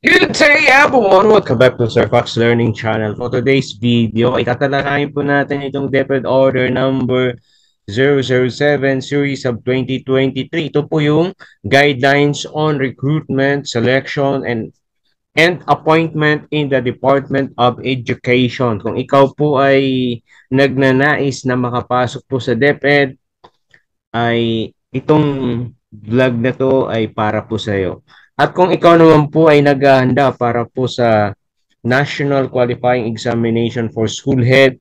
Good day everyone! Welcome back to Sir Fox Learning Channel. For today's video, ay tatalakayin po natin itong DepEd Order number 007 Series of 2023. Ito po yung Guidelines on Recruitment, Selection, and Appointment in the Department of Education. Kung ikaw po ay nagnanais na makapasok po sa DepEd, ay itong vlog na to ay para po sa iyo. At kung ikaw naman po ay naghahanda para po sa National Qualifying Examination for School Head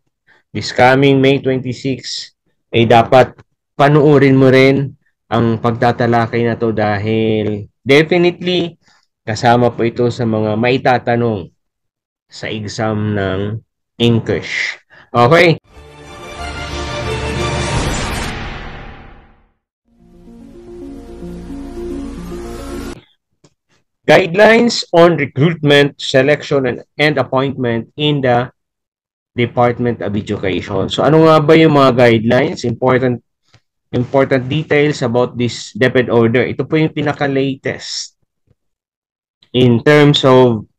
this coming May 26, ay dapat panuorin mo rin ang pagtatalakay na to dahil definitely kasama po ito sa mga maitatanong sa exam ng English. Okay? Guidelines on recruitment, selection, and appointment in the Department of Education. So ano nga ba yung mga guidelines? Important details about this DepEd order. Ito po yung pinaka-latest in terms of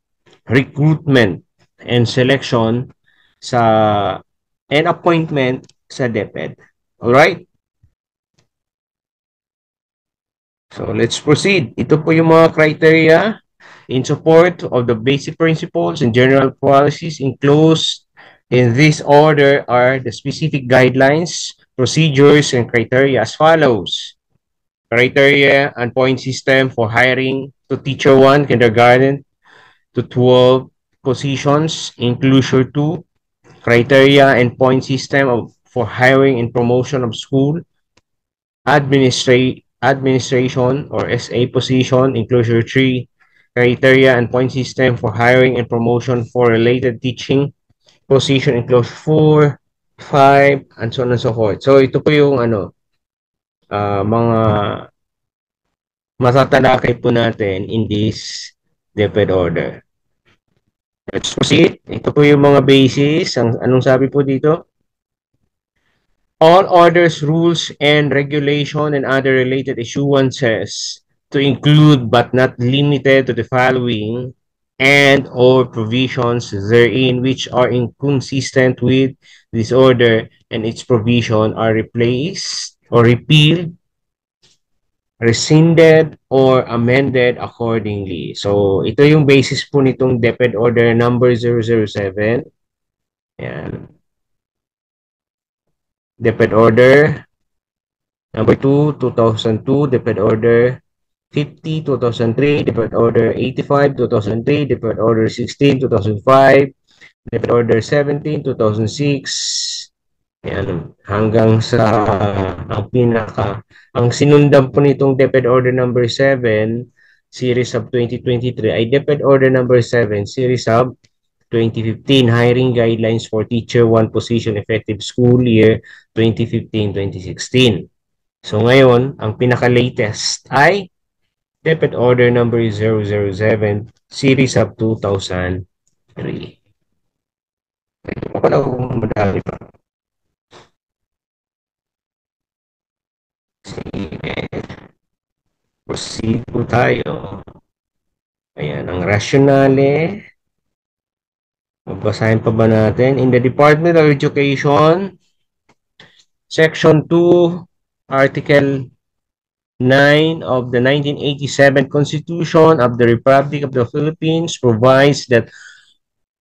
recruitment and selection sa and appointment sa DepEd. Alright? So let's proceed. Ito po yung mga criteria in support of the basic principles and general policies enclosed in this order are the specific guidelines, procedures, and criteria as follows. Criteria and point system for hiring to Teacher 1, Kindergarten to 12 positions, Inclusion 2, criteria and point system for hiring and promotion of school administration or SA position, Inclusion 3, criteria and point system for hiring and promotion for related teaching position, Inclusion 4, 5, and so on and so forth. So ito po yung mga matatalakay po natin in this DepEd order. Let's proceed. Ito po yung mga basis. Anong sabi po dito? All orders, rules, and regulation and other related issuances to include but not limited to the following and or provisions therein which are inconsistent with this order and its provision are replaced or repealed, rescinded, or amended accordingly. So, ito yung basis po nitong DepEd order number 007. Ayan. DepEd order number 2, 2002, DepEd order 50, 2003, DepEd order 85, 2003, DepEd order 16, 2005, DepEd order 17, 2006. Ayan, hanggang sa ang sinundan po nitong DepEd order number 7, series of 2023 ay DepEd order number 7, series of 2015, hiring guidelines for teacher 1 position effective school year 2015-2016. So ngayon, ang pinaka-latest ay DepEd order number 007, series of 2003. Ito pa pala kung madami pa. Sige. Proceed po tayo. Ayan, ang rationale. Magbasahin pa ba natin? In the Department of Education, Section 2, Article 9 of the 1987 Constitution of the Republic of the Philippines provides that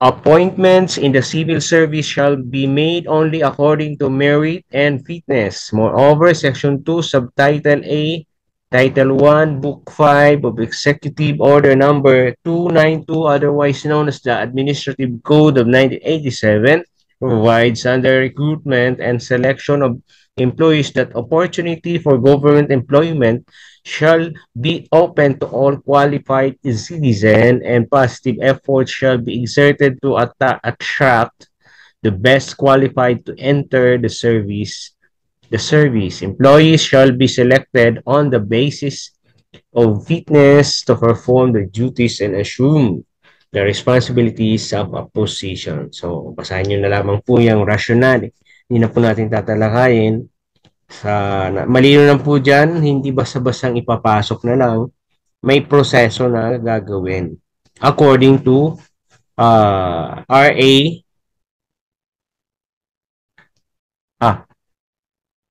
appointments in the civil service shall be made only according to merit and fitness. Moreover, Section 2, Subtitle A, Title 1, Book 5 of Executive Order number 292, otherwise known as the Administrative Code of 1987, provides under recruitment and selection of employees that opportunity for government employment shall be open to all qualified citizens and positive efforts shall be exerted to attract the best qualified to enter the service. Employees shall be selected on the basis of fitness to perform the duties and assume the responsibilities of a position. So, basahin nyo na lamang po yung rationale. Hindi na po natin tatalakayin. Malino lang po dyan, hindi basta-bastang ipapasok na lang. May proseso na gagawin. according to RA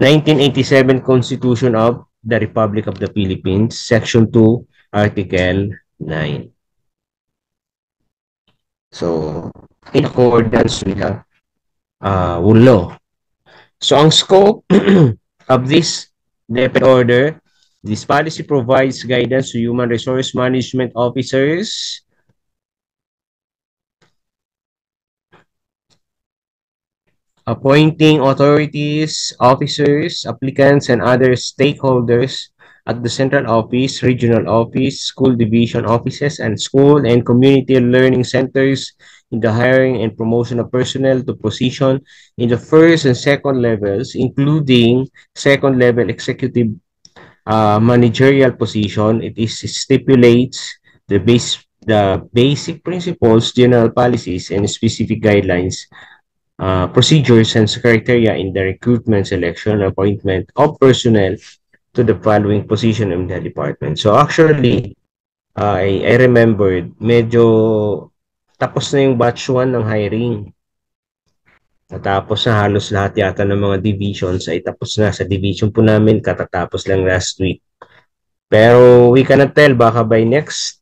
1987 Constitution of the Republic of the Philippines, Section 2, Article 9. So, in accordance with the law. So, ang scope of this DepEd order, this policy provides guidance to human resource management officers, appointing authorities, officers, applicants, and other stakeholders at the central office, regional office, school division offices, and school and community learning centers in the hiring and promotion of personnel to position in the first and second levels, including second level executive managerial position. It is stipulates the basic principles, general policies, and specific guidelines, procedures and criteria in the recruitment, selection, appointment of personnel to the following position in the department. So actually, I remembered, medyo tapos na yung batch 1 ng hiring. Natapos na halos lahat yata ng mga divisions ay tapos na. Sa division po namin, katatapos lang last week. Pero we cannot tell, baka by next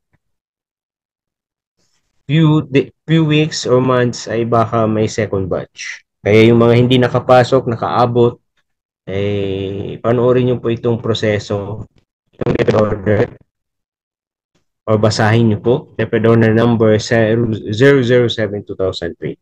few weeks or months ay baka may second batch. Kaya yung mga hindi nakapasok, nakaabot, eh, panoorin nyo po itong proseso, itong DepEd order, or basahin nyo po, DepEd order number 007-2003.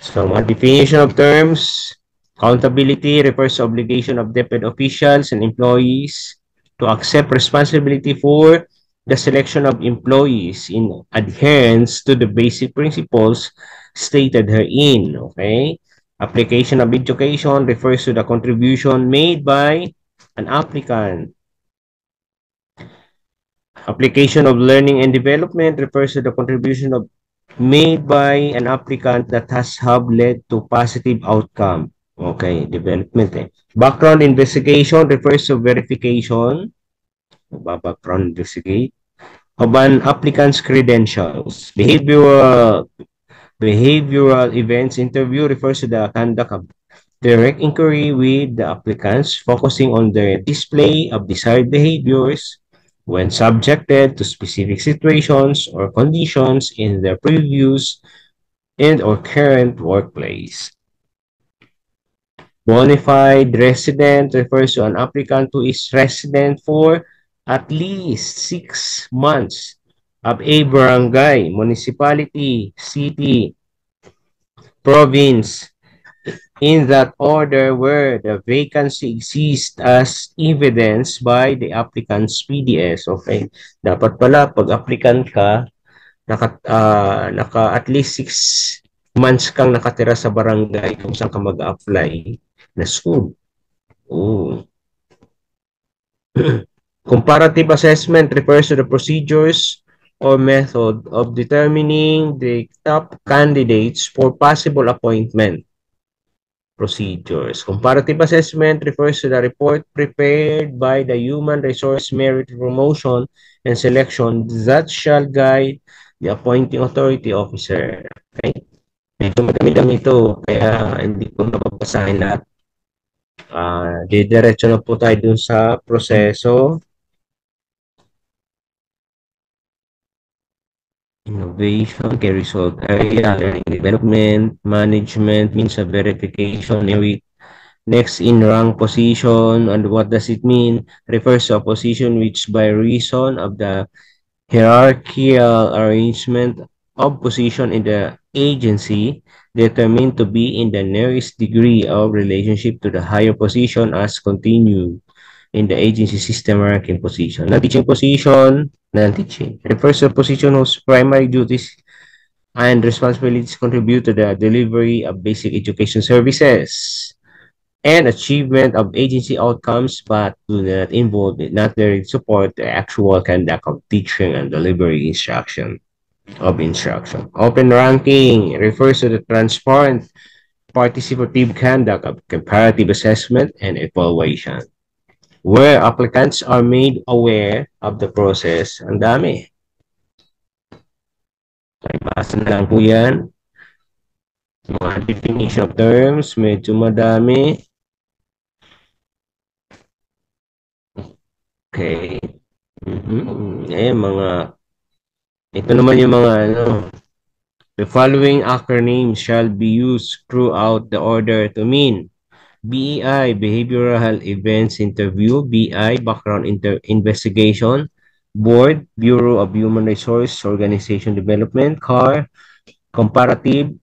So, definition of terms, accountability refers to obligation of DepEd officials and employees to accept responsibility for the selection of employees in adherence to the basic principles stated herein. Okay? Application of education refers to the contribution made by an applicant. Application of learning and development refers to the contribution of made by an applicant that has have led to positive outcome. Okay, development. Background investigation refers to verification, background investigate, of an applicant's credentials. Behavioral events interview refers to the conduct of direct inquiry with the applicants, focusing on the display of desired behaviors when subjected to specific situations or conditions in their previous and or current workplace. Bonafide resident refers to an applicant who is resident for at least 6 months of a barangay, municipality, city, province, in that order where the vacancy exists as evidenced by the applicant's PDS. Okay. Dapat pala, pag applicant ka, naka at least 6 months kang nakatira sa barangay kung saan ka mag-apply na school. Oh. Comparative assessment refers to the procedures or method of determining the top candidates for possible appointment. Procedures. Comparative assessment refers to the report prepared by the Human Resource Merit Promotion and Selection that shall guide the appointing authority officer. Okay? Medyo madami-dami ito, kaya hindi ko napapasahin lahat. Didiretso na po tayo dun sa proseso. Innovation, key result area, learning development, management, means of verification, next in rank position. And what does it mean? Refers to a position which by reason of the hierarchical arrangement of position in the agency determined to be in the nearest degree of relationship to the higher position as continued in the agency system ranking position. Non-teaching position, non-teaching refers to a position whose primary duties and responsibilities contribute to the delivery of basic education services and achievement of agency outcomes, but do not involve, not directly support the actual conduct of teaching and delivery instruction. Open ranking refers to the transparent participative conduct of comparative assessment and evaluation, where applicants are made aware of the process. Ang dami. Basa na lang po yan. Mga definition of terms, medyo madami. Okay. Ito naman yung mga the following acronyms shall be used throughout the order to mean BEI, Behavioral Events Interview, BI, Background Investigation, Board, Bureau of Human Resource Organization Development, CAR, Comparative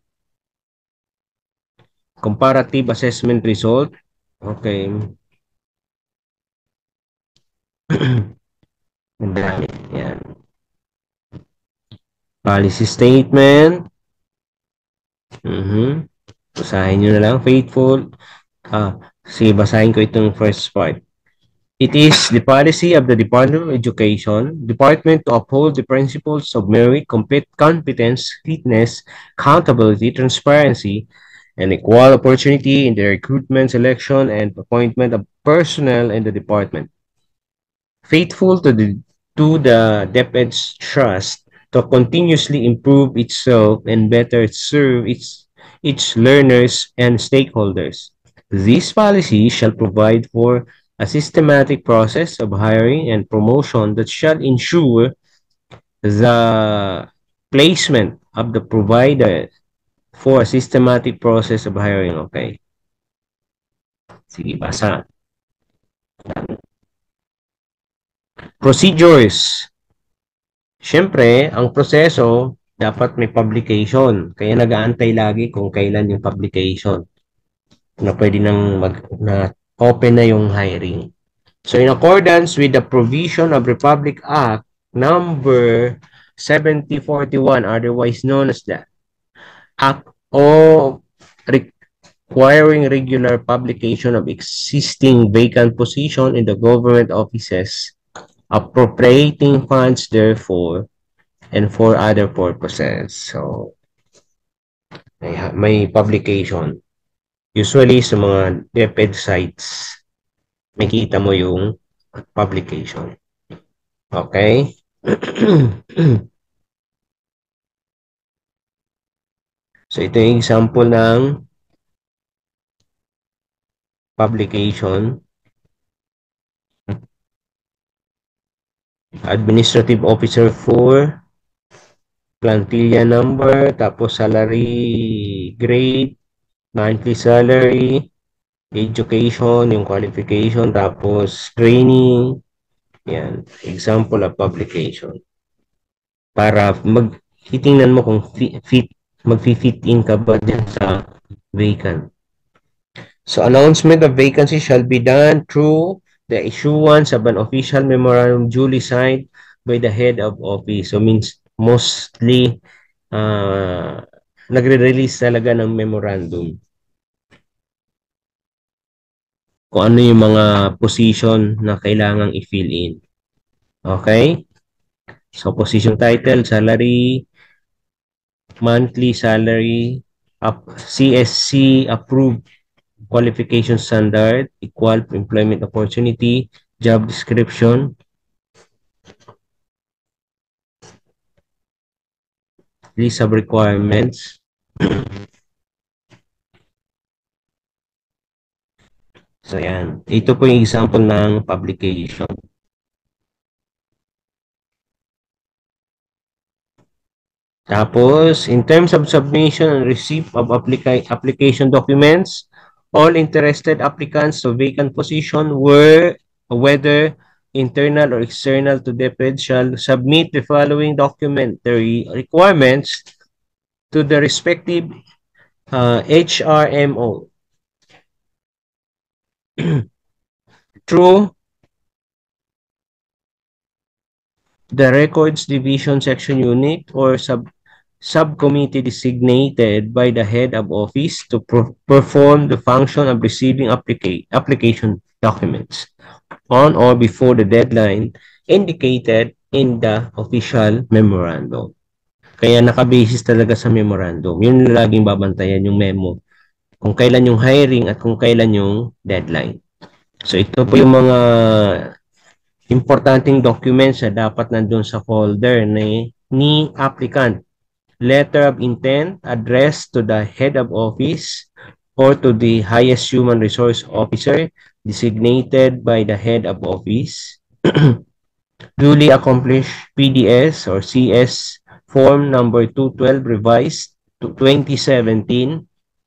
Assessment Result. Okay. Yan. Policy Statement. Basahin nyo na lang. Faithful. Sige, basahin ko itong first part. It is the policy of the Department of Education, Department to uphold the principles of merit, competence, fitness, accountability, transparency, and equal opportunity in the recruitment, selection, and appointment of personnel in the department. Faithful to the DepEd's trust to continuously improve itself and better serve its learners and stakeholders. This policy shall provide for a systematic process of hiring and promotion that shall ensure the placement of the provider for a systematic process of hiring. Okay. Sige, basa. Procedures. Siyempre, ang proseso, dapat may publication. Kaya nag-aantay lagi kung kailan yung publication na pwede nang na open na yung hiring. So in accordance with the provision of Republic Act number 7041, otherwise known as the Act of requiring regular publication of existing vacant position in the government offices, appropriating funds therefore, and for other purposes. So, may publication. Usually sa mga DepEd sites, makita mo yung publication. Okay? So, ito yung example ng publication. Administrative Officer 4, plantilla number, tapos salary grade, monthly salary, education, yung qualification, tapos training. Yan, example of publication. Para titingnan mo kung mag-fit in ka ba dyan sa vacant. So, announcement of vacancy shall be done through the issuance of an official memorandum duly signed by the head of office. So, means mostly nagre-release talaga ng memorandum. Kung ano yung mga position na kailangang i-fill in. Okay? So, position title, salary, monthly salary, CSC approved qualification standard, equal employment opportunity, job description, list of requirements. So, yan. Ito po yung example ng publication. Tapos, in terms of submission and receipt of application documents, all interested applicants to vacant position whether internal or external to DepEd shall submit the following documentary requirements to the respective HRMO. Through the Records Division Section Unit or subcommittee designated by the head of office to perform the function of receiving application documents on or before the deadline indicated in the official memorandum. Kaya nakabasis talaga sa memorandum. Yun laging babantayan yung memo. Kung kailan yung hiring at kung kailan yung deadline. So ito po yung mga importanteng documents na dapat nandun sa folder ni applicant letter of intent addressed to the head of office or to the highest human resource officer designated by the head of office. Duly accomplished PDS or CS form number 212 revised to 2017.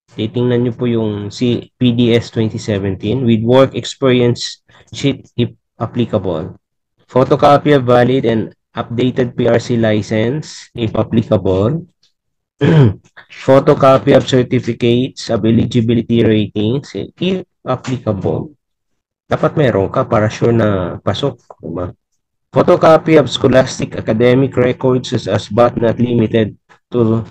Titingnan nyo po yung PDS 2017 with work experience sheet if applicable. Photocopy of valid and updated PRC license if applicable. Photocopy of certificates of eligibility ratings if applicable. Dapat meron ka para sure na pasok. Diba? Photocopy of scholastic academic records as but not limited to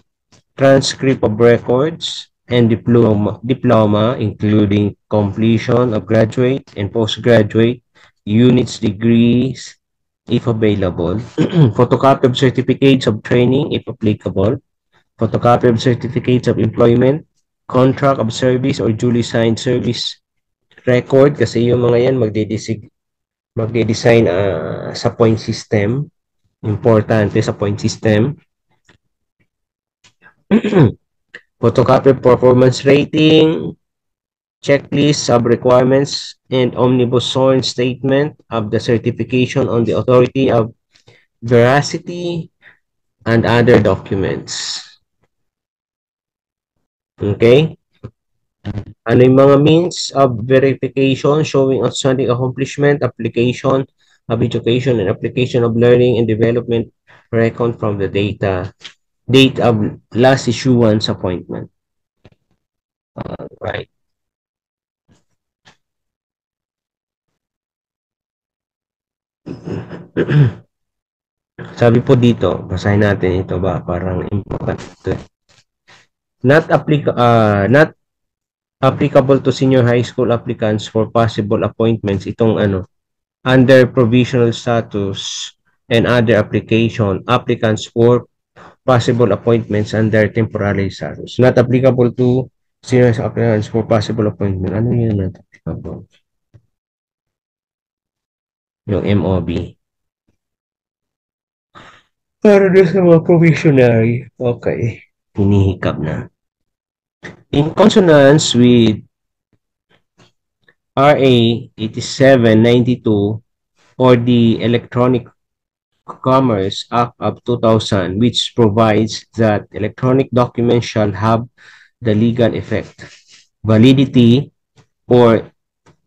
transcript of records and diploma including completion of graduate and postgraduate units degrees if available. Photocopy of certificates of training if applicable. Photocopy of certificates of employment, contract of service or duly signed service record kasi yung mga yan magde-design sa point system. Importante sa point system. Photocopy performance rating, checklist of requirements, and omnibus sworn statement of the certification on the authority of veracity and other documents. Okay? Ano yung mga means of verification showing outstanding accomplishment, application of education, and application of learning and development record from the date of last issuance appointment. Right. Sabi po dito, basahin natin ito ba? Parang important ito. Not applicable to senior high school applicants for possible appointments. Itong under provisional status and other applicants for possible appointments under temporary status. Not applicable to senior applicants for possible appointment. Ano yun not applicable? Yung MOB. Para doon sa mga provisionary. Okay. Hinihikap na. In consonance with RA 8792 or the Electronic Commerce Act of 2000, which provides that electronic documents shall have the legal effect, validity, or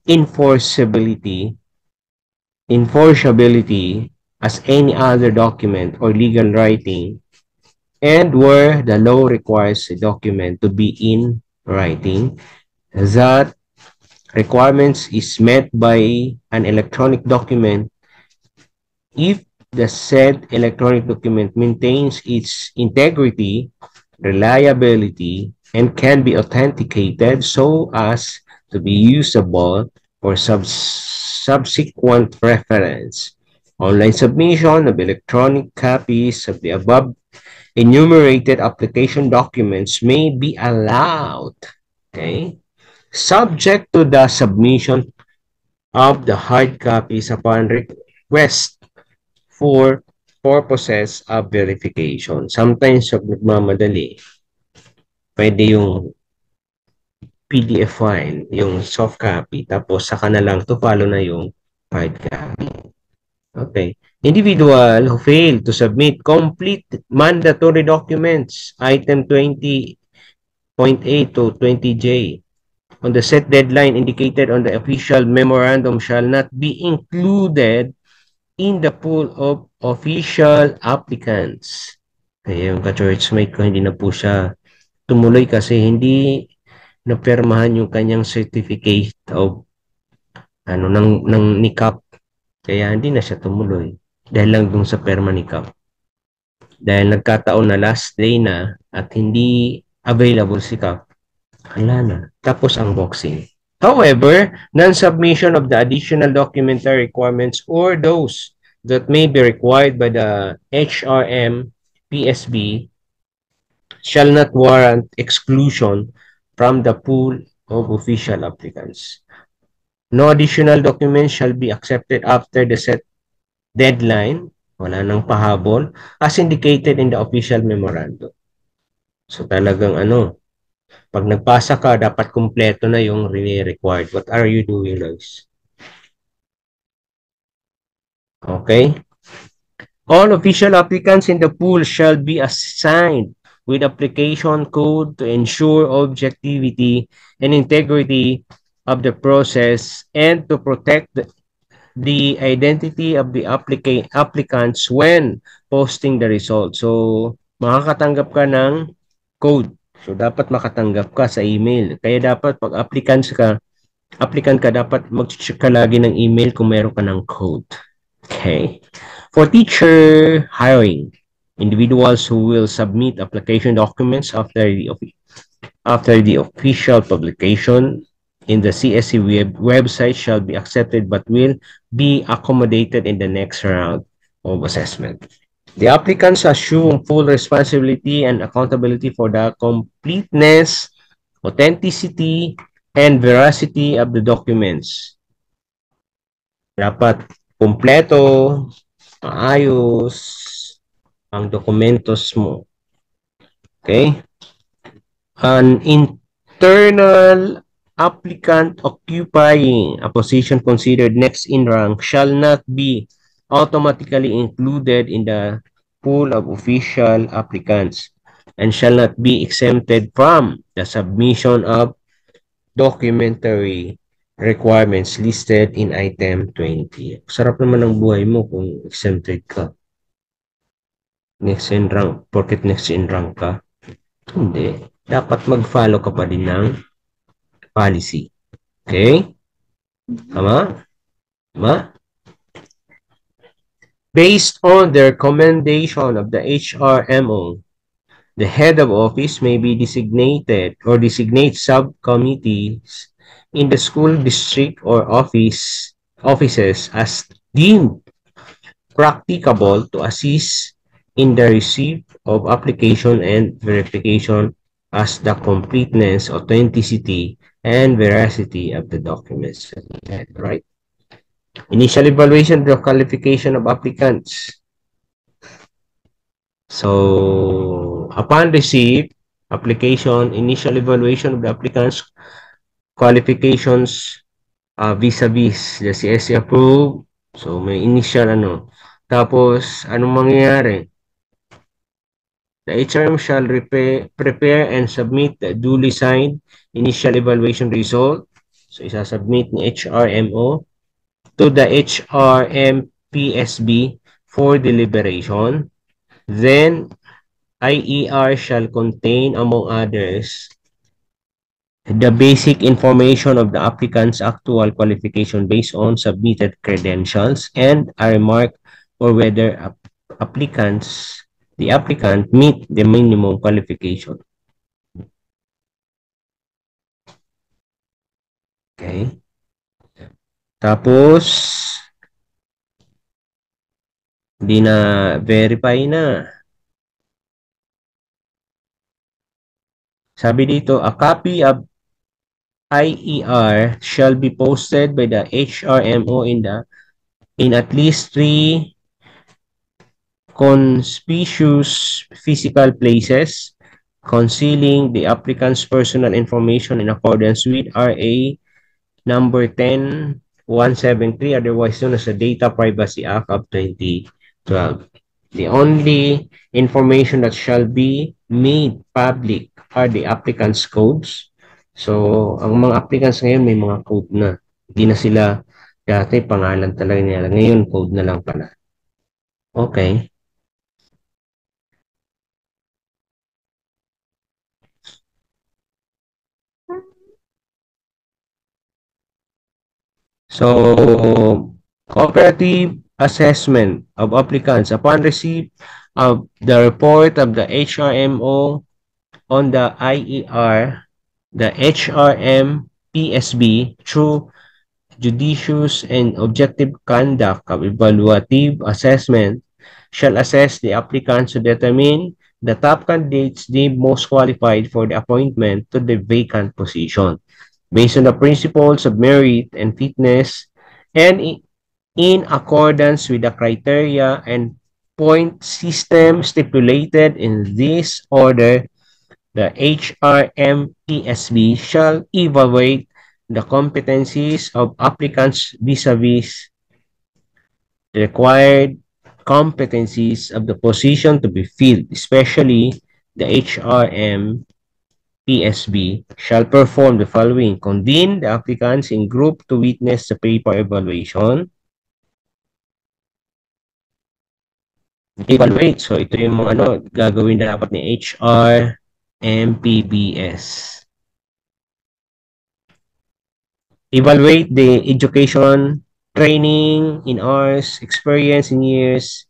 enforceability as any other document or legal writing, and where the law requires a document to be in writing, that requirements is met by an electronic document if the said electronic document maintains its integrity, reliability, and can be authenticated so as to be usable for subsequent reference. Online submission of electronic copies of the above enumerated application documents may be allowed, okay, subject to the submission of the hard copies upon request for purposes of verification. Sometimes, pag nagmamadali, pwede yung PDF file, yung soft copy, tapos saka na lang to follow na yung hard copy. Okay. Individual who fail to submit complete mandatory documents, item 20.8 to 20J, on the set deadline indicated on the official memorandum shall not be included in the pool of official applicants. Kaya yung ka-churchmate ko, hindi na po siya tumuloy kasi hindi napirmahan yung kanyang certificate of ng NICAP. Kaya hindi na siya tumuloy dahil lang dun sa perma ni Cap. Dahil nagkataon na last day na at hindi available si Cap, hala na. Tapos ang boxing. However, non-submission of the additional documentary requirements or those that may be required by the HRM PSB shall not warrant exclusion from the pool of official applicants. No additional documents shall be accepted after the set deadline, wala nang pahabol, as indicated in the official memorandum. So talagang ano, pag nagpasa ka, dapat kumpleto na yung required. What are you doing, guys? Okay? All official applicants in the pool shall be assigned with application code to ensure objectivity and integrity of the process and to protect the identity of the applicants when posting the result. So, makakatanggap ka ng code. So, dapat makatanggap ka sa email. Kaya dapat pag applicant ka, dapat mag-check ka lagi ng email kung meron ka ng code. Okay. For teacher hiring, individuals who will submit application documents after the official publication in the CSC website shall be accepted but will be accommodated in the next round of assessment. The applicants assume full responsibility and accountability for the completeness, authenticity, and veracity of the documents. Dapat kumpleto, maayos ang dokumentos mo. Okay? An internal applicant occupying a position considered next in rank shall not be automatically included in the pool of official applicants and shall not be exempted from the submission of documentary requirements listed in item 20. Sarap naman ang buhay mo kung exempted ka. Next in rank, porket next in rank ka. Hindi. Dapat mag-follow ka pa din ng policy. Okay? Tama? Tama? Based on the recommendation of the HRMO, the head of office may be designated or designate subcommittees in the school district or offices as deemed practicable to assist in the receipt of application and verification as the completeness, authenticity, and veracity of the documents. Right? Initial evaluation of the qualification of applicants. So, upon receipt, application, initial evaluation of the applicants' qualifications vis-a-vis the CSC approved. So, may initial ano. Tapos, anong mangyayari? The HRM shall prepare and submit the duly signed initial evaluation result. So, isasubmit ni HRMO to the HRMPSB for deliberation. Then, IER shall contain, among others, the basic information of the applicant's actual qualification based on submitted credentials and a remark or whether the applicant meet the minimum qualification. Okay. Tapos, hindi na verify na. Sabi dito, a copy of IER shall be posted by the HRMO in at least 3 conspicuous physical places, concealing the applicant's personal information in accordance with RA number 10173, otherwise known as the Data Privacy Act of 2012. The only information that shall be made public are the applicant's codes. So, ang mga applicants ngayon may mga code na. Hindi na sila dati pangalan talaga nila. Ngayon, code na lang pala. Okay. So, cooperative assessment of applicants upon receipt of the report of the HRMO on the IER, the HRM PSB through judicious and objective conduct of evaluative assessment shall assess the applicants to determine the top candidates deemed most qualified for the appointment to the vacant position based on the principles of merit and fitness and in accordance with the criteria and point system stipulated in this order The HRMPSB shall evaluate the competencies of applicants vis-a-vis the required competencies of the position to be filled, especially the HRM PSB shall perform the following: convene the applicants in group to witness the paper evaluation. Evaluate. So, ito yung mga gagawin na dapat ni HR, MPBS. Evaluate the education, training in hours, experience in years,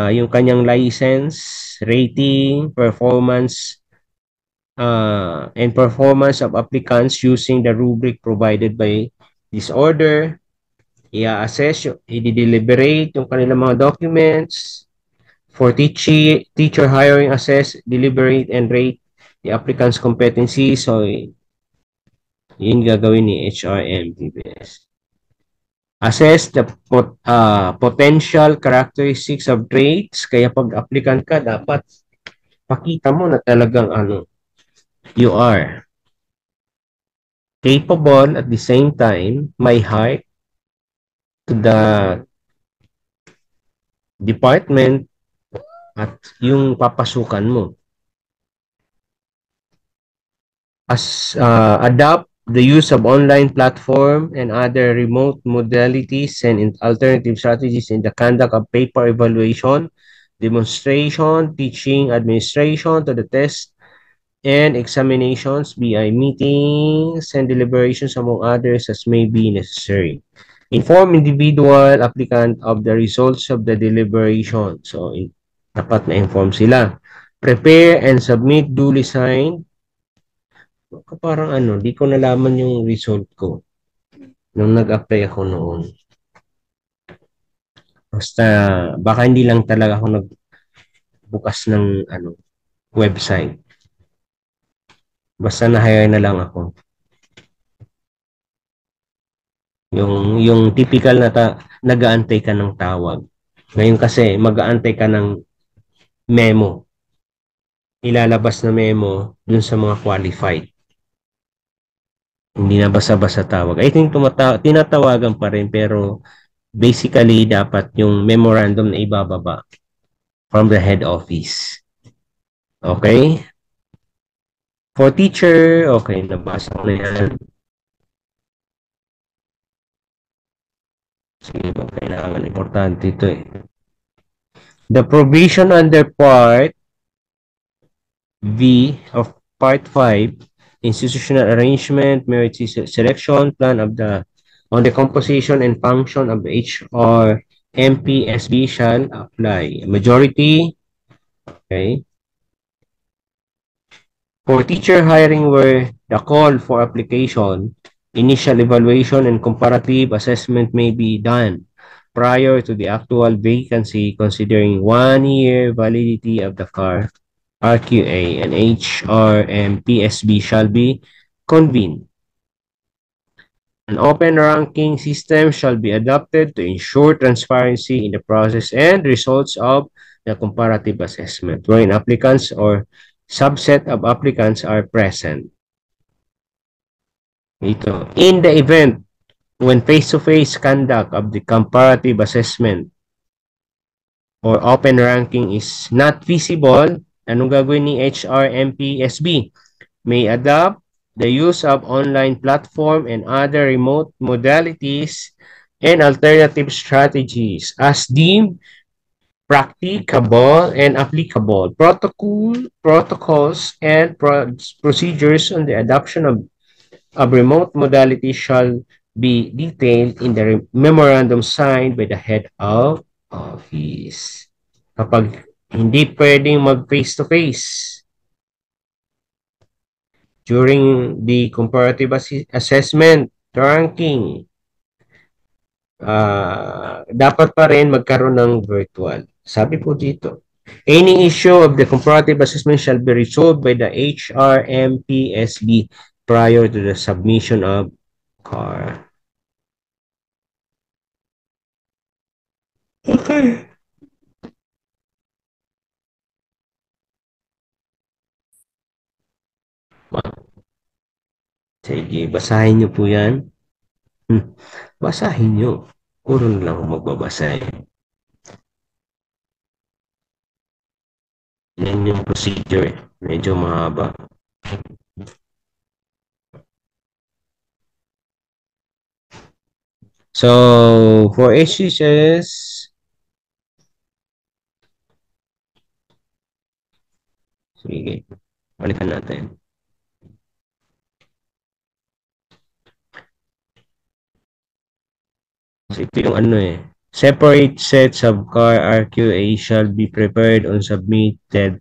yung kanyang license, rating, performance, and performance of applicants using the rubric provided by this order. I-assess, i-deliberate yung kanilang mga documents. For teacher hiring, assess, deliberate, and rate the applicant's competency. So, yun gagawin ni HRM PBS. Assess the potential characteristics of traits. Kaya pag applicant ka, dapat pakita mo na talagang you are capable at the same time, may heart to the department at yung papasukan mo. Adopt the use of online platform and other remote modalities and alternative strategies in the conduct of paper evaluation, demonstration, teaching, administration to the test and examinations, BI meetings, and deliberations among others as may be necessary. Inform individual applicant of the results of the deliberation. So, dapat na-inform sila. Prepare and submit duly signed. Parang di ko nalaman yung result ko nung nag-apply ako noon. Basta, baka hindi lang talaga ako nagbukas ng website. Basta na-hire na lang ako. Yung typical na nag-aantay ka ng tawag. Ngayon kasi, mag-aantay ka ng memo. Ilalabas na memo dun sa mga qualified. Hindi na basta-basta tawag. I think tinatawagan pa rin pero basically dapat yung memorandum na ibababa from the head office. Okay? For teacher, okay, nabasa ko na yan. Sige ba, kailangan importante ito eh. The provision under Part V of Part 5, institutional arrangement, merit selection, plan of on the composition and function of the HR MPSB shall apply. Majority, okay. For teacher hiring where the call for application, initial evaluation and comparative assessment may be done prior to the actual vacancy considering 1 year validity of the RQA and HRM PSB shall be convened. An open ranking system shall be adopted to ensure transparency in the process and results of the comparative assessment, wherein applicants or subset of applicants are present. Ito. In the event when face-to-face conduct of the comparative assessment or open ranking is not feasible, anong gagawin ni HRMPSB? May adopt the use of online platform and other remote modalities and alternative strategies as deemed practicable and applicable. Protocols and procedures on the adoption of remote modalities shall be detailed in the memorandum signed by the head of office. Kapag hindi pwedeng mag face-to-face during the comparative assessment ranking, dapat pa rin magkaroon ng virtual. Sabi po dito, any issue of the comparative assessment shall be resolved by the HRMPSB prior to the submission of CAR. Okay. Sige, basahin niyo po yan. Basahin niyo. Puro na lang ako magbabasa eh. Yan yung procedure eh. Medyo mahaba. So, for HCS, sige, balikan natin. So, ito yung ano eh. Separate sets of car RQA shall be prepared and submitted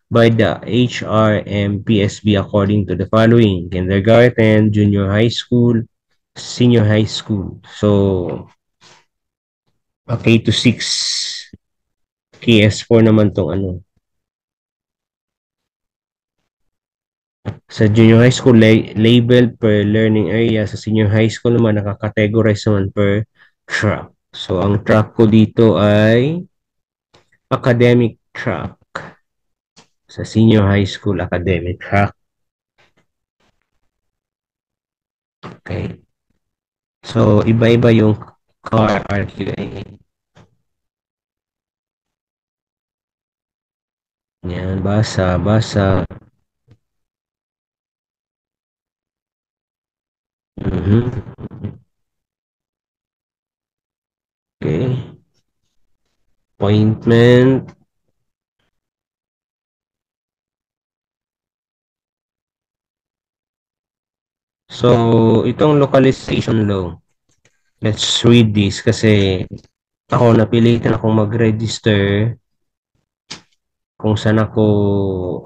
by the HRMPSB according to the following: kindergarten, junior high school, senior high school. So, K to 6. KS4 naman tong ano. Sa junior high school, label per learning area. Sa senior high school naman, nakakategorize naman per track. So, ang track ko dito ay academic track. Sa senior high school, academic track. Okay. So, iba-iba yung car RQA. Yan, basa. Okay. Appointment. So, itong localization law. Let's read this kasi ako napilitan akong mag-register kung saan ako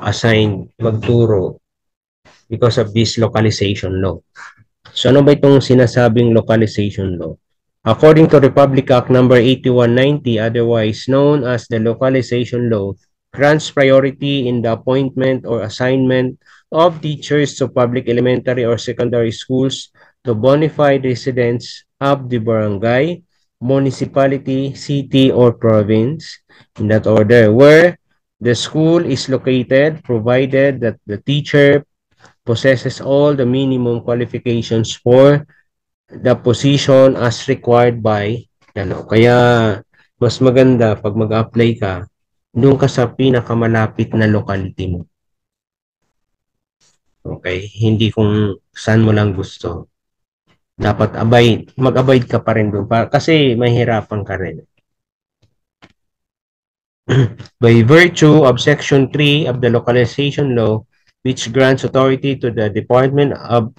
assigned magturo because of this localization law. So ano ba itong sinasabing localization law? According to Republic Act number 8190, otherwise known as the localization law, grants priority in the appointment or assignment of teachers to public elementary or secondary schools to bona fide residents of the barangay, municipality, city, or province, in that order, where the school is located, provided that the teacher possesses all the minimum qualifications for the position as required by ano. Kaya mas maganda pag mag-apply ka, doon ka sa pinakamalapit na locality mo. Okay? Hindi kung saan mo lang gusto. Dapat mag-abide ka pa rin doon kasi mahirapan ka rin. By virtue of Section 3 of the Localization Law, which grants authority to the Department of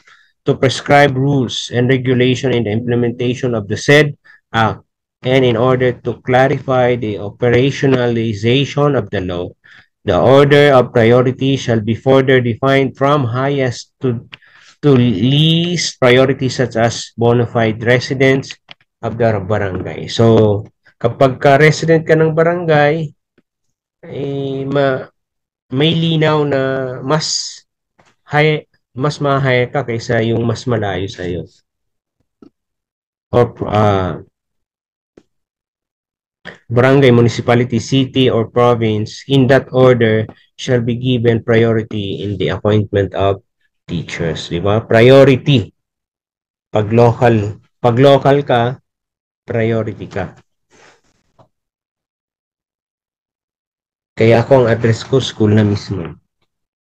to prescribe rules and regulation in the implementation of the said act, and in order to clarify the operationalization of the law, the order of priority shall be further defined from highest to least priority, such as bona fide residents of the barangay. So, kapag ka-resident ka ng barangay, eh, may linaw na mas ma-hire ka kaysa yung mas malayo sa iyo. Or barangay, municipality, city, or province, in that order, shall be given priority in the appointment of teachers. Di ba? Priority. Pag local ka, priority ka. Kaya ako ang address ko, school na mismo.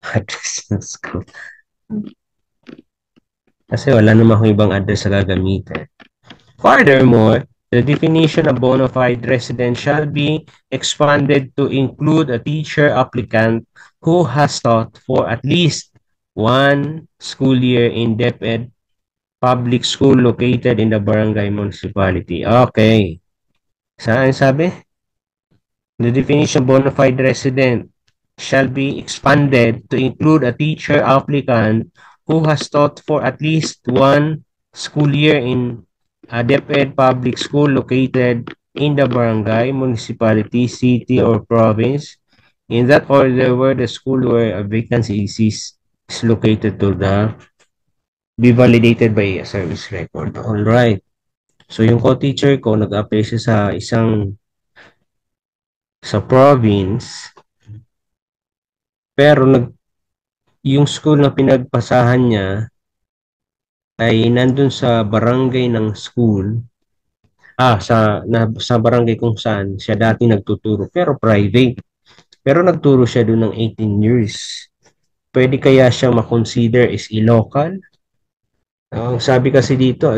Address ng school. Kasi wala naman akong ibang address na gagamitin. Furthermore, the definition of bona fide resident shall be expanded to include a teacher applicant who has taught for at least one school year in DepEd public school located in the barangay municipality. Okay. Saan sabi? The definition of bona fide resident shall be expanded to include a teacher applicant who has taught for at least one school year in a DepEd public school located in the barangay, municipality, city, or province, in that order where the school where a vacancy is located to be validated by a service record. All right. So yung co-teacher ko, nag-apply siya sa province, pero yung school na pinagpasahan niya ay nandun sa barangay ng school, sa barangay kung saan siya dati nagtuturo, pero private. Pero nagturo siya doon ng 18 years. Pwede kaya siyang makonsider is illocal? Ang sabi kasi dito,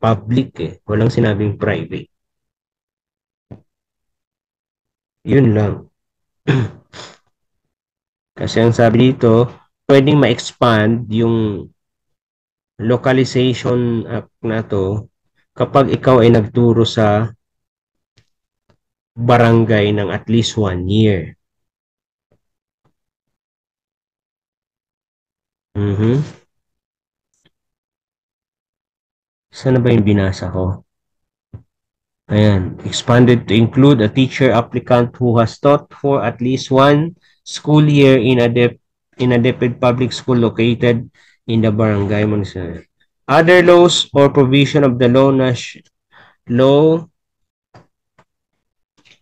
public eh. Walang sinabing private. Yun lang. Kasi ang sabi dito, pwedeng ma-expand yung localization app na to kapag ikaw ay nagturo sa barangay ng at least 1 year. Saan na ba yung binasa ko? Ayan, expanded to include a teacher applicant who has taught for at least 1 school year in a DepEd public school located in the barangay municipality. Other laws or provision of the law,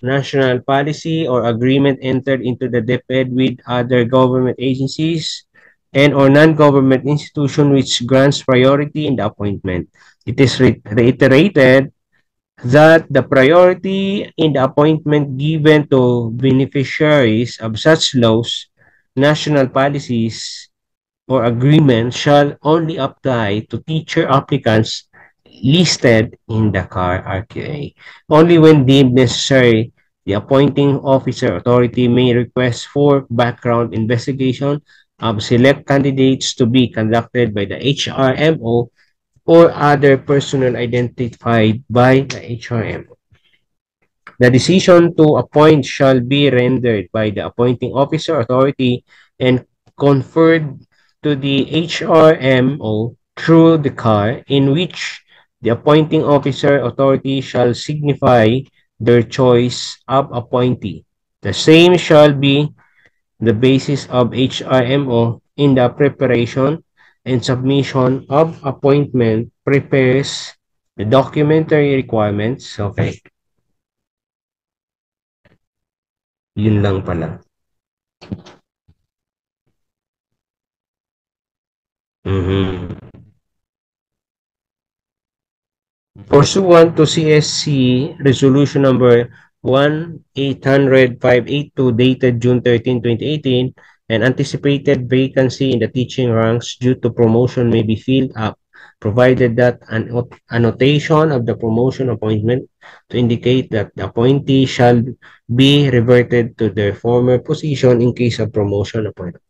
national policy or agreement entered into the DepEd with other government agencies and or non-government institution which grants priority in the appointment. It is reiterated that the priority in the appointment given to beneficiaries of such laws, national policies, or agreements shall only apply to teacher applicants listed in the CAR RQA. Only when deemed necessary, the appointing officer authority may request for background investigation of select candidates to be conducted by the HRMO or other personnel identified by the HRMO. The decision to appoint shall be rendered by the appointing officer authority and conferred to the HRMO through the CAR, in which the appointing officer authority shall signify their choice of appointee. The same shall be the basis of HRMO in the preparation and submission of appointment, prepares the documentary requirements. Okay. Yun lang pala. Pursuant to CSC Resolution Number 1-800-582 dated June 13, 2018, an anticipated vacancy in the teaching ranks due to promotion may be filled up, provided that an annotation of the promotion appointment to indicate that the appointee shall be reverted to their former position in case of promotion appointment.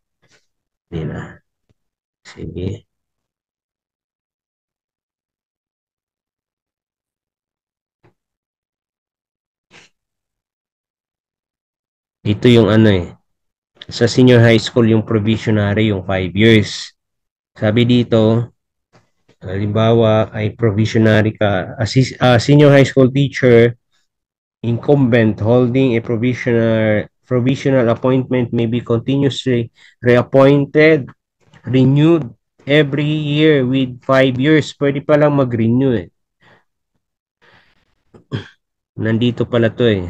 Hindi na. Sige. Ito yung sa senior high school yung provisionary yung 5 years. Sabi dito, halimbawa ay provisionary ka, senior high school teacher, incumbent holding a provisional appointment may be continuously reappointed, renewed every year with 5 years. Pwede palang mag-renew eh. Nandito pala to eh.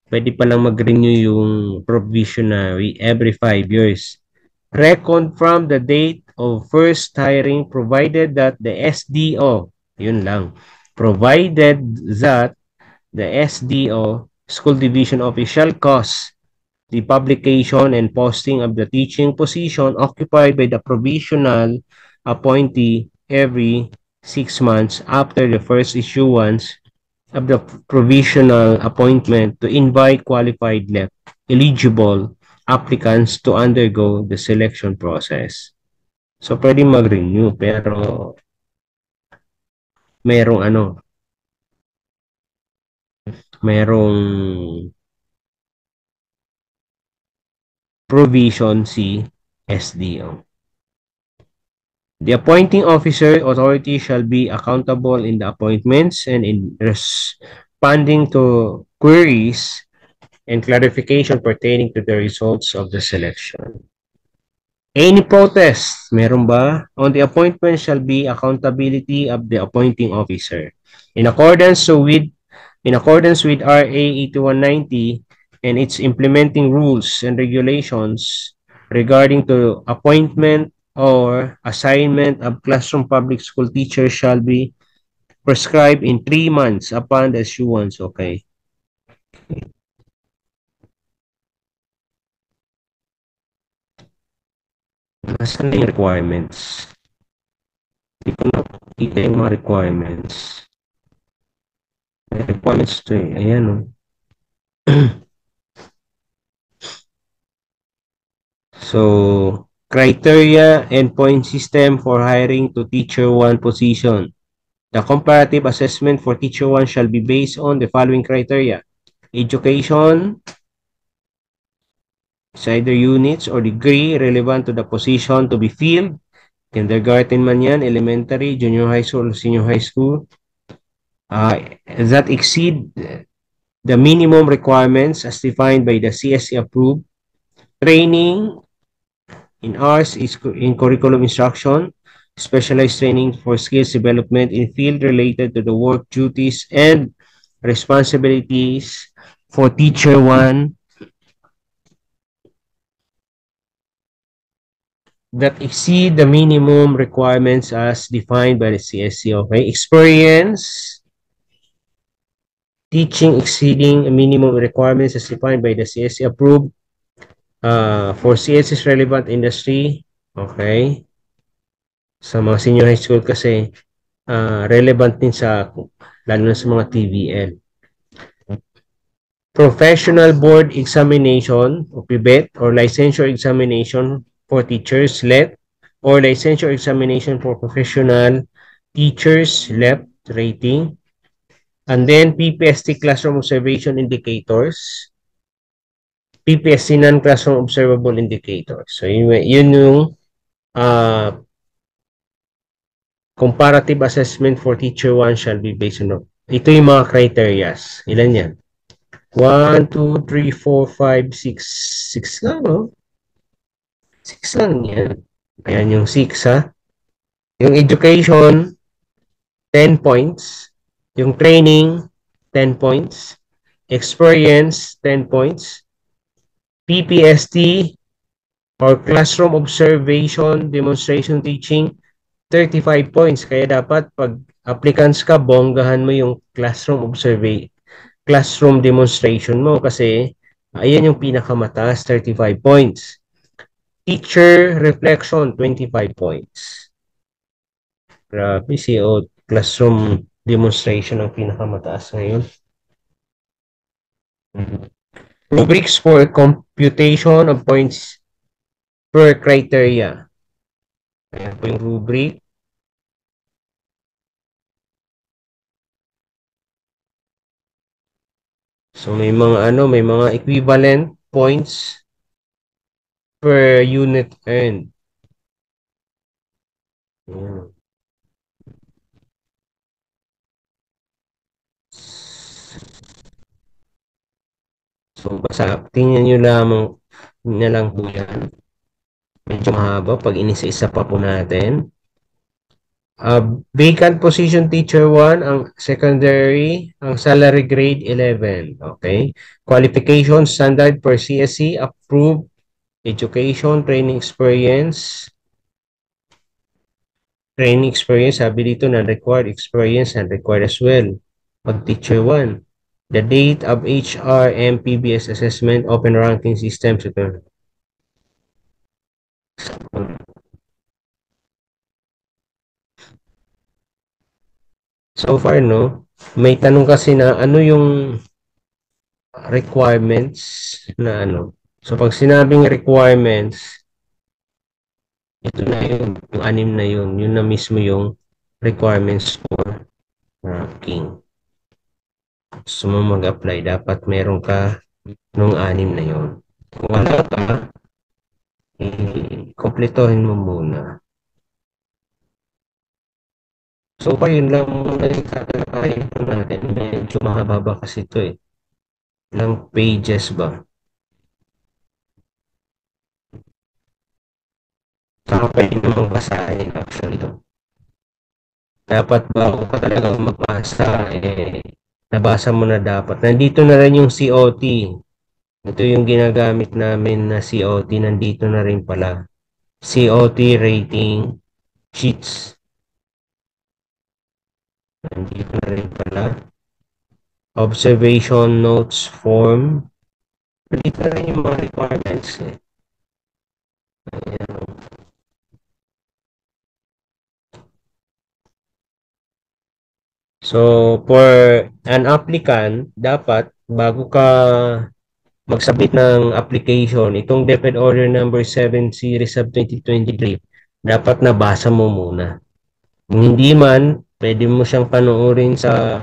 Pwede palang mag-renew yung provisionary every 5 years. Reckoned from the date of first hiring provided that the SDO, yun lang, provided that the SDO, School Division Official, cause the publication and posting of the teaching position occupied by the provisional appointee every 6 months after the first issuance of the provisional appointment to invite qualified eligible applicants to undergo the selection process. So, pwede mag-renew, pero merong provision si SDO. The appointing officer authority shall be accountable in the appointments and in responding to queries and clarification pertaining to the results of the selection. Any protest, meron ba? On the appointment shall be accountability of the appointing officer. In accordance with RA 8190 and its implementing rules and regulations regarding to appointment or assignment of classroom public school teachers shall be prescribed in 3 months upon the issuance. Okay. Nasaan na yung requirements? Hindi ko nakikita yung mga requirements. May requirements to eh. Ayan o. So, criteria and point system for hiring to teacher 1 position. The comparative assessment for teacher 1 shall be based on the following criteria. Education is either units or degree relevant to the position to be filled. Kindergarten man yan, elementary, junior high school, senior high school. That exceed the minimum requirements as defined by the CSE approved. Training in hours is in curriculum instruction, specialized training for skills development in field related to the work duties and responsibilities for teacher 1 that exceed the minimum requirements as defined by the CSE. Okay, experience teaching exceeding minimum requirements as defined by the CSE approved for CSE's relevant industry. Okay, sa mga senior high school kasi relevant din sa lalo na sa mga TVL. Professional board examination o PBET or licensure examination for teachers LET or licensure examination for professional teachers LET rating. And then PPST classroom observation indicators. PPST non-classroom observable indicators. So yun yung comparative assessment for teacher 1 shall be based on. Ito yung mga criterias. Ilan yan? 1, 2, 3, 4, 5, 6. 6 lang, no? 6 lang yan. Ayan yung 6, ha? Yung education, 10 points. Yung training, 10 points. Experience, 10 points. PPST or classroom observation, demonstration, teaching, 35 points. Kaya dapat pag applicants ka, bonggahan mo yung classroom demonstration mo kasi ayan yung pinakamataas, 35 points. Teacher reflection, 25 points. Grabe, CO classroom demonstration ang pinakamataas ngayon. Rubrics for computation of points per criteria. Ayan po yung rubric. So may mga equivalent points per unit earned. Ayan. So basta tingnan nyo lamang na lang po yan. Medyo mahaba pag inisa-isa pa po natin. Vacant position teacher 1, ang secondary, ang salary grade 11. Okay. Qualification standard per CSE, approved education, training experience. Training experience, sabi dito na required experience and required as well. Pag teacher 1. The date of HRM PBS assessment, open ranking system. So far, no? May tanong kasi na ano yung requirements na ano. So, pag sinabing requirements, ito na yun. Yung 6 na yun. Yun na mismo yung requirements for ranking. So, mag-apply. Dapat meron ka nung 6 na yun. Kung wala ka, kompletohin mo muna. So, pa yun lang muna yung tatalakayin po natin. Medyo mahaba kasi ito eh. Ilang pages ba? Saka pwede namang basahin actually ito. Dapat bago ka talaga magbasa, nabasa mo na dapat. Nandito na rin yung COT. Ito yung ginagamit namin na COT. Nandito na rin pala. COT rating sheets. Nandito na rin pala. Observation notes form. Nandito na rin yung mga requirements eh. Ayan. So, for an applicant, dapat bago ka mag-submit ng application, itong DepEd Order number 7 Series of 2023, dapat nabasa mo muna. Kung hindi man, pwede mo siyang panoorin sa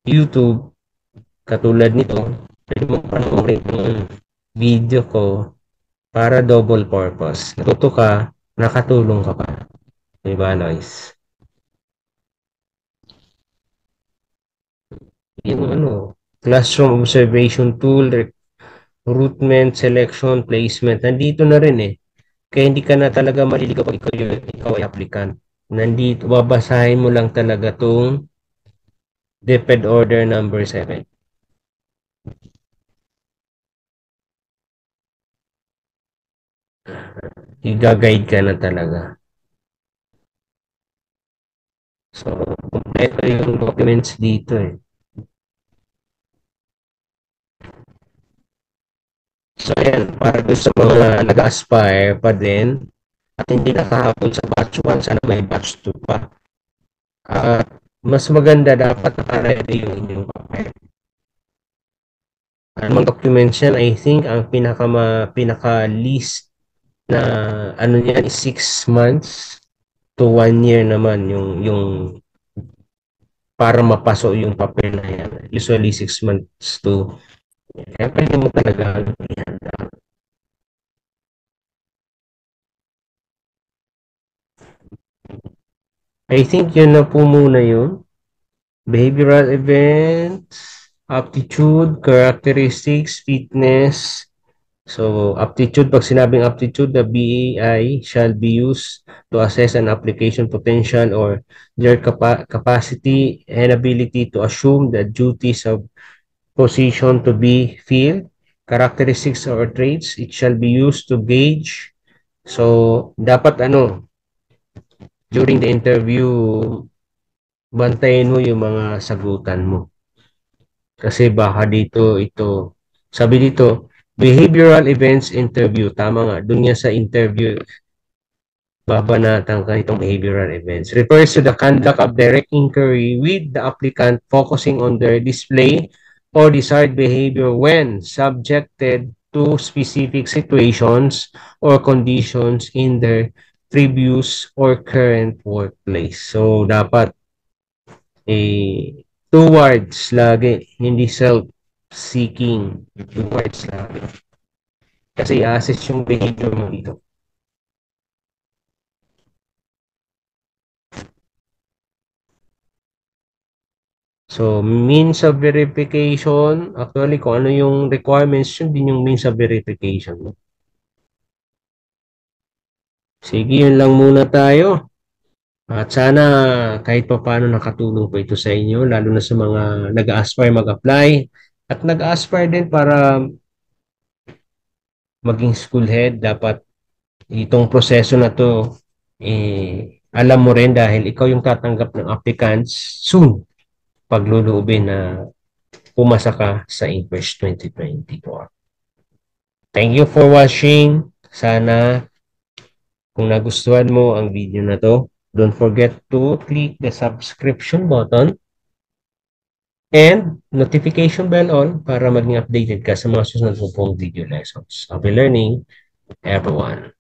YouTube, katulad nito, pwede mo panoorin yung video ko para double purpose. Natuto ka, nakatulong ka pa. Diba, Lois? Yung classroom observation tool, recruitment, selection, placement. Nandito na rin eh. Kaya hindi ka na talaga maliligaw pag ikaw ay applicant. Nandito, babasahin mo lang talaga tong DepEd Order number 7. Iga-guide ka na talaga. So, kompleto yung documents dito eh. So, ayan, para doon sa mga nag-aspire pa din at hindi nakahapon sa batch 1, sana may batch 2 pa. At mas maganda dapat naka-ready yung inyong papel. Anong documents yan? I think ang pinaka-least na ano niyan is 6 months to 1 year naman yung para mapaso yung papel na yan. Usually 6 months to kaya pwede mo talaga ihanda. I think yun na po muna yun. Behavioral events, aptitude, characteristics, fitness. So, aptitude, pag sinabing aptitude, the BAI shall be used to assess an application potential or their capacity and ability to assume the duties of position to be filled. Characteristics or traits, it shall be used to gauge. So, dapat during the interview, bantayin mo yung mga sagutan mo. Kasi baka sabi dito, behavioral events interview. Tama nga, dun nga sa interview, babanatan ka itong behavioral events. Refers to the conduct of direct inquiry with the applicant focusing on their display or desired behavior when subjected to specific situations or conditions in their previous or current workplace. So, dapat towards lagi, hindi self-seeking. Towards lagi. Kasi i-assess yung behavior mo dito. So, means of verification, actually, kung ano yung requirements, yun din yung means of verification mo. Sige, yun lang muna tayo. At sana kahit pa paano nakatulong po ito sa inyo, lalo na sa mga nag-aspire mag-apply at nag-aspire din para maging school head, dapat itong proseso na to, alam mo rin dahil ikaw yung tatanggap ng applicants soon pagluluubin na pumasa ka sa Inquest 2024. Thank you for watching. Sana kung nagustuhan mo ang video na to, don't forget to click the subscription button and notification bell on para maging updated ka sa mga susunod pong video lessons. Happy learning, everyone!